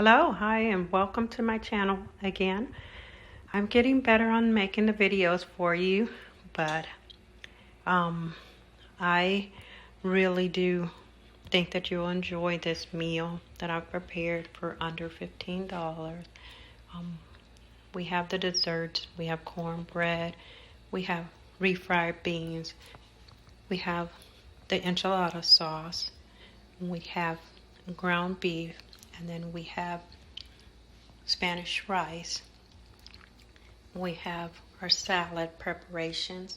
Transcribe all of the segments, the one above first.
Hello, hi, and welcome to my channel again. I'm getting better on making the videos for you, but I really do think that you'll enjoy this meal that I've prepared for under $15. We have the desserts, we have cornbread, we have refried beans, we have the enchilada sauce, we have ground beef, and then we have Spanish rice. We have our salad preparations,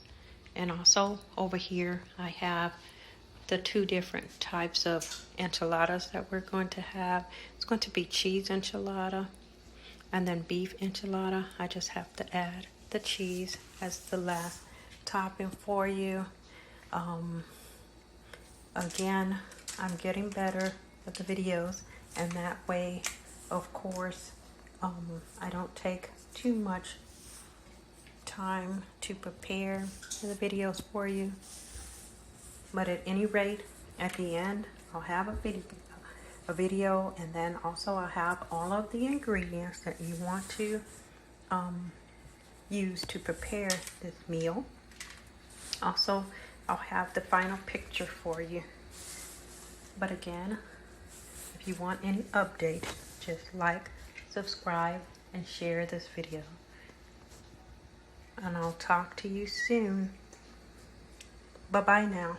and also over here I have the two different types of enchiladas that we're going to have. It's going to be cheese enchilada and then beef enchilada. I just have to add the cheese as the last topping for you. Again, I'm getting better with the videos, and that way, of course, I don't take too much time to prepare the videos for you. But at any rate, at the end, I'll have a video, and then also I'll have all of the ingredients that you want to use to prepare this meal. Also, I'll have the final picture for you. But again, if you want any update, just like, subscribe, and share this video. And I'll talk to you soon. Bye-bye now.